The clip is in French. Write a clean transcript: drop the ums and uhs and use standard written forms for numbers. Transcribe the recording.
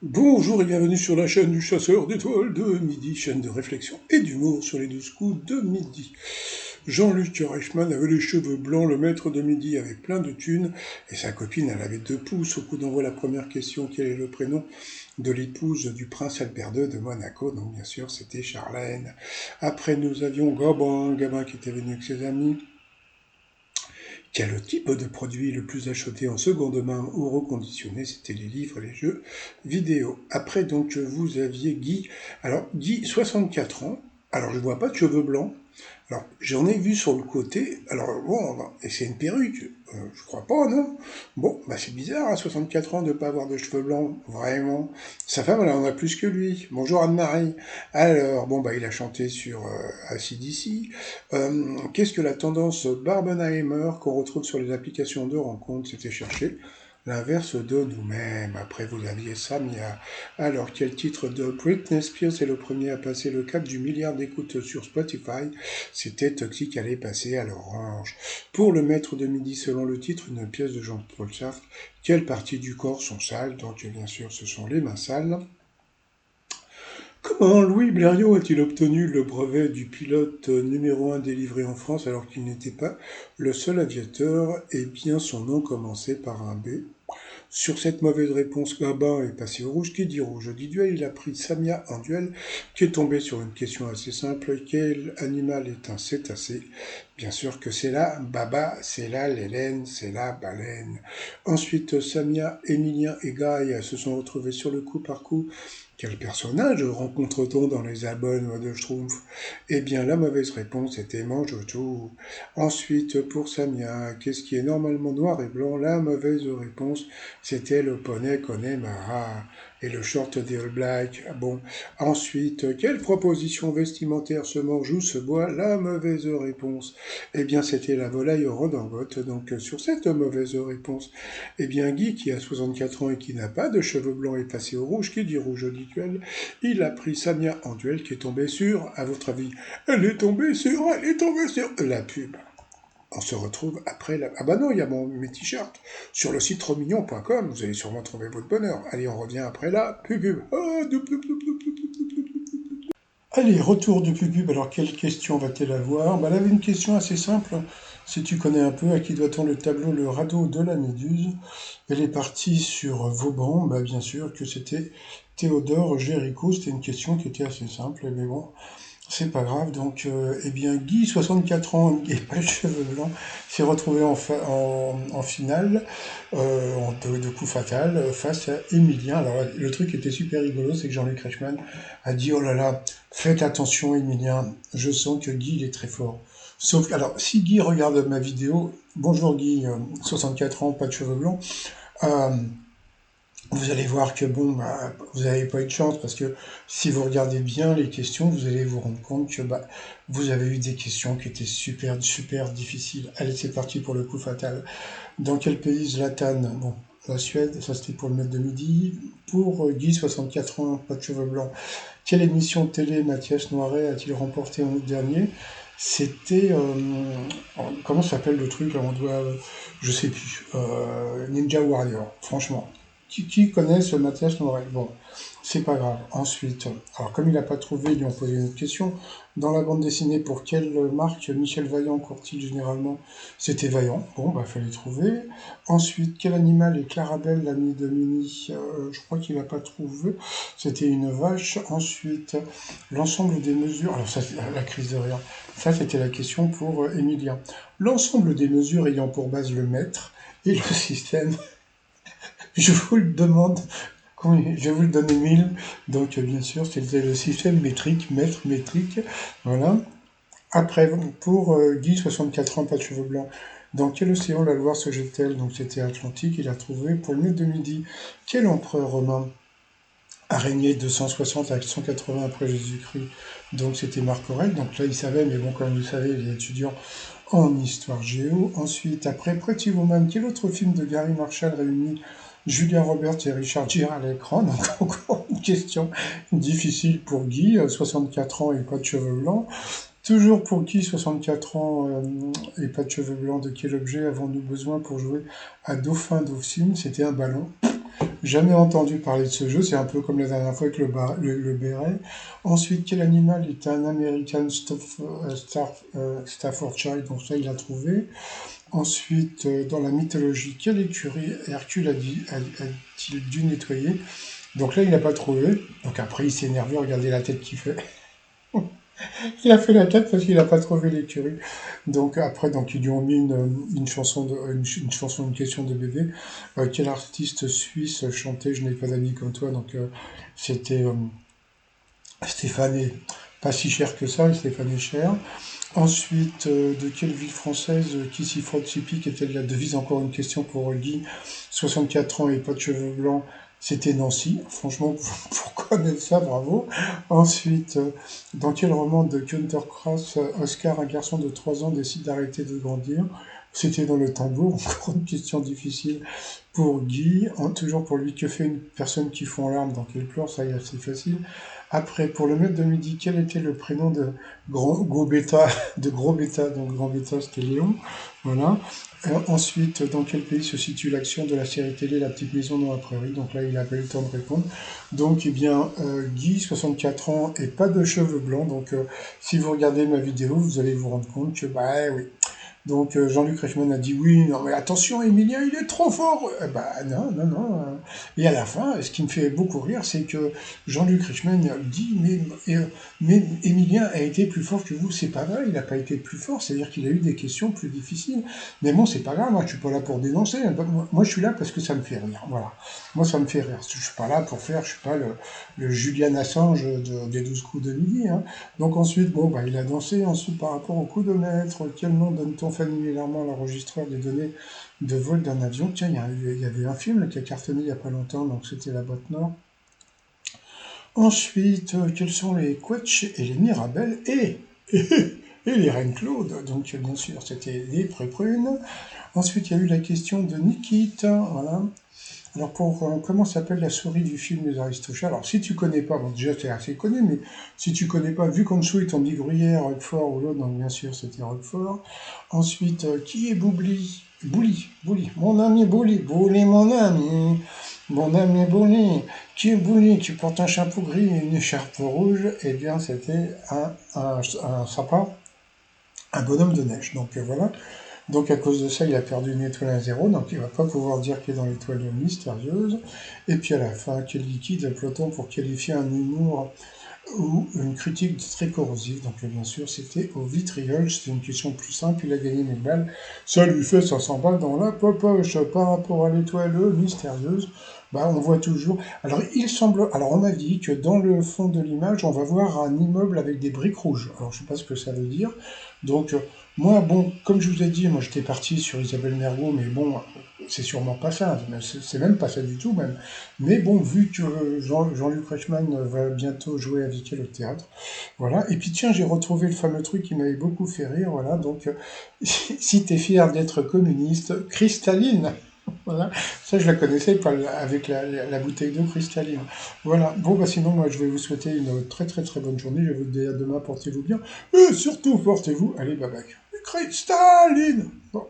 Bonjour et bienvenue sur la chaîne du chasseur d'étoiles de midi, chaîne de réflexion et d'humour sur les 12 coups de midi. Jean-Luc Reichmann avait les cheveux blancs, le maître de midi avait plein de thunes, et sa copine, elle avait 2 pouces. Au coup d'envoi, la première question, quel est le prénom de l'épouse du prince Albert II de Monaco? Donc bien sûr, c'était Charlène. Après, nous avions Gabin qui était venu avec ses amis. Quel type de produit le plus acheté en seconde main ou reconditionné? C'était les livres et les jeux vidéo. Après, donc, vous aviez Guy. Alors, Guy, 64 ans. Alors, je vois pas de cheveux blancs. Alors, j'en ai vu sur le côté. Alors, bon, et c'est une perruque. Je crois pas, non? Bon, bah c'est bizarre, à 64 ans, de pas avoir de cheveux blancs. Vraiment. Sa femme, elle en a plus que lui. Bonjour Anne-Marie. Alors, bon, bah il a chanté sur AC/DC. Qu'est-ce que la tendance Barbenheimer qu'on retrouve sur les applications de rencontres? C'était chercher l'inverse de nous-mêmes. Après, vous aviez Samia. Alors, quel titre de Britney Spears est le premier à passer le cap du milliard d'écoutes sur Spotify? C'était Toxic, allait passer à l'orange. Pour le maître de midi, selon le titre, une pièce de Jean-Paul Sartre, quelles parties du corps sont sales? Donc, bien sûr, ce sont les mains sales. Comment Louis Blériot a-t-il obtenu le brevet du pilote numéro 1 délivré en France alors qu'il n'était pas le seul aviateur? Eh bien, son nom commençait par un B. Sur cette mauvaise réponse, Gabin est passé au rouge. Qui dit rouge dit duel. Il a pris Samia en duel, qui est tombé sur une question assez simple. Quel animal est un cétacé? Bien sûr que c'est la baba, c'est la l'hélène, c'est la baleine. Ensuite, Samia, Emilien et Guy se sont retrouvés sur le coup par coup. Quel personnage rencontre-t-on dans les albums de Schtroumpf? Eh bien, la mauvaise réponse était Mange tout. Ensuite, pour Samia, qu'est-ce qui est normalement noir et blanc? La mauvaise réponse, c'était le poney Connemara et le short des All Blacks. Bon. Ensuite, quelle proposition vestimentaire se mange ou se boit? La mauvaise réponse, eh bien, c'était la volaille au redingote. Donc, sur cette mauvaise réponse, eh bien, Guy, qui a 64 ans et qui n'a pas de cheveux blancs, est passé au rouge. Qui dit rouge dit duel. Il a pris Samia en duel, qui est tombée sur, à votre avis, elle est tombée sur la pub. On se retrouve après la... Ah bah non, il y a mes t-shirts sur le site trosmignon.com. Vous allez sûrement trouver votre bonheur. Allez, on revient après la pub. Ah, Allez, retour du pub. Alors, quelle question va-t-elle avoir? Bah, elle avait une question assez simple. Si tu connais un peu, à qui doit-on le tableau Le radeau de la Méduse? Elle est partie sur Vauban. Bah, bien sûr que c'était Théodore Géricault. C'était une question qui était assez simple, mais bon, c'est pas grave. Donc, eh bien, Guy, 64 ans et pas de cheveux blancs, s'est retrouvé en finale, de coup fatal, face à Emilien. Alors, le truc qui était super rigolo, c'est que Jean-Luc Reichmann a dit: oh là là, faites attention, Emilien, je sens que Guy, il est très fort. Sauf que, alors, si Guy regarde ma vidéo, bonjour Guy, 64 ans, pas de cheveux blancs, euh, vous allez voir que bon, bah, vous n'avez pas eu de chance parce que si vous regardez bien les questions, vous allez vous rendre compte que bah, vous avez eu des questions qui étaient super, super difficiles. Allez, c'est parti pour le coup fatal. Dans quel pays Zlatan? Bon, la Suède, ça c'était pour le maître de midi. Pour Guy, 64 ans, pas de cheveux blancs. Quelle émission de télé Mathias Noiret a-t-il remporté en août dernier? C'était comment s'appelle le truc là, on doit, je sais plus, Ninja Warrior. Franchement, qui connaît ce Mathias Noiret? Bon, c'est pas grave. Ensuite, alors comme il n'a pas trouvé, ils lui ont posé une autre question. Dans la bande dessinée, pour quelle marque Michel Vaillant court-il généralement? C'était Vaillant. Bon, bah fallait trouver. Ensuite, quel animal est Clarabelle, l'ami de Mini? Je crois qu'il n'a pas trouvé. C'était une vache. Ensuite, l'ensemble des mesures. Alors ça, c'est la crise de rire. Ça, c'était la question pour Emilien. L'ensemble des mesures ayant pour base le mètre et le système. Je vous le demande. Je vais vous le donner 1000. Donc, bien sûr, c'était le système métrique, mètre métrique. Voilà. Après, pour Guy, 64 ans, pas de cheveux blancs. Dans quel océan la Loire se jette-t-elle? Donc, c'était Atlantique. Il a trouvé. Pour le mythe de midi, quel empereur romain a régné de 160 à 180 après Jésus-Christ? Donc, c'était Marc Aurèle. Donc là, il savait, mais bon, comme vous savez, il est étudiant en histoire géo. Ensuite, après Pretty Woman, quel autre film de Gary Marshall réunit Julia Roberts et Richard Gere à l'écran? Donc encore une question difficile pour Guy, 64 ans et pas de cheveux blancs. Toujours pour Guy, 64 ans et pas de cheveux blancs, de quel objet avons-nous besoin pour jouer à Dauphin Dauphine? C'était un ballon. Jamais entendu parler de ce jeu, c'est un peu comme la dernière fois avec le béret. Ensuite, quel animal est un American Staffordshire? Donc ça, il a trouvé. Ensuite, dans la mythologie, quelle écurie Hercule a-t-il dû nettoyer? Donc là, il n'a pas trouvé. Donc après, il s'est énervé, regardez la tête qu'il fait. Il a fait la tête parce qu'il n'a pas trouvé l'écurie. Donc après, donc ils lui ont mis une chanson, une chanson, une question de bébé. Quel artiste suisse chantait Je n'ai pas d'amis comme toi? Donc c'était Stéphane, pas si cher que ça, Stéphane est cher. Ensuite, de quelle ville française qui s'y frotte s'y pique était la devise? Encore une question pour Guy. 64 ans et pas de cheveux blancs, c'était Nancy. Franchement, pour connaître ça, bravo. Ensuite, dans quel roman de Günter Grass, Oscar, un garçon de 3 ans, décide d'arrêter de grandir? C'était dans le tambour. Encore une question difficile pour Guy. Toujours pour lui, que fait une personne qui fond en larmes? Donc elle pleure, ça y est, c'est facile. Après, pour le maître de midi, quel était le prénom de Gros Bêta, de Gros Bêta? Donc Grand Bêta, c'était Léon. Voilà. Ensuite, dans quel pays se situe l'action de la série télé La Petite Maison dans la Prairie? Donc là, il n'a pas eu le temps de répondre. Donc, eh bien, Guy, 64 ans et pas de cheveux blancs. Donc, si vous regardez ma vidéo, vous allez vous rendre compte que, bah oui, donc Jean-Luc Reichmann a dit oui, non mais attention, Emilien, il est trop fort. Bah non, non, non. Et à la fin, ce qui me fait beaucoup rire, c'est que Jean-Luc Reichmann dit mais Emilien a été plus fort que vous. C'est pas vrai, il n'a pas été plus fort, c'est-à-dire qu'il a eu des questions plus difficiles. Mais bon, c'est pas grave, moi je suis pas là pour dénoncer. Moi je suis là parce que ça me fait rire. Voilà. Moi ça me fait rire. Je suis pas là pour faire, je suis pas le Julian Assange des 12 coups de midi. Hein. Donc ensuite, bon, bah, il a dansé. Ensuite, par rapport au coudomètre, quel nom donne-t-on familièrement à l'enregistreur des données de vol d'un avion? Tiens, il y avait un film là, qui a cartonné il n'y a pas longtemps, donc c'était La Boîte Nord. Ensuite, quels sont les Quetch et les Mirabel et les Reines Claude? Donc, bien sûr, c'était les Préprunes. Ensuite, il y a eu la question de Nikita. Voilà. Alors, comment s'appelle la souris du film Les Aristochats? Alors, si tu connais pas, bon, déjà, c'est assez connu, mais si tu connais pas, vu qu'en dessous, ils t'ont dit Gruyère, Roquefort ou l'autre, donc bien sûr, c'était Roquefort. Ensuite, qui est Boubli? Bouli, mon ami Bouli, mon ami Bouli. Qui est Bouli, qui porte un chapeau gris et une écharpe rouge? Eh bien, c'était un sapin, un bonhomme de neige. Donc, voilà. Donc à cause de ça, il a perdu une étoile à 0, donc il ne va pas pouvoir dire qu'il est dans l'étoile mystérieuse. Et puis à la fin, quel liquide emploie-t-on pour qualifier un humour ou une critique très corrosive? Donc bien sûr, c'était au vitriol, c'était une question plus simple, il a gagné 1000 balles. Ça lui fait 500 balles dans la poche. Par rapport à l'étoile mystérieuse, bah, on voit toujours... Alors il semble... Alors on m'a dit que dans le fond de l'image, on va voir un immeuble avec des briques rouges. Alors je ne sais pas ce que ça veut dire. Donc moi, bon, comme je vous ai dit, moi j'étais parti sur Isabelle Mergo, mais bon, c'est sûrement pas ça, c'est même pas ça du tout même. Mais bon, vu que Jean-Luc Reichmann va bientôt jouer avec elle au théâtre, voilà. Et puis tiens, j'ai retrouvé le fameux truc qui m'avait beaucoup fait rire, voilà. Donc, si t'es fier d'être communiste, cristalline. Voilà, ça je la connaissais pas avec la bouteille d'eau cristalline. Voilà, bon bah sinon moi je vais vous souhaiter une très très très bonne journée, je vous dis à demain, portez-vous bien, et surtout portez-vous, allez bye bye. Cristalline! Bon.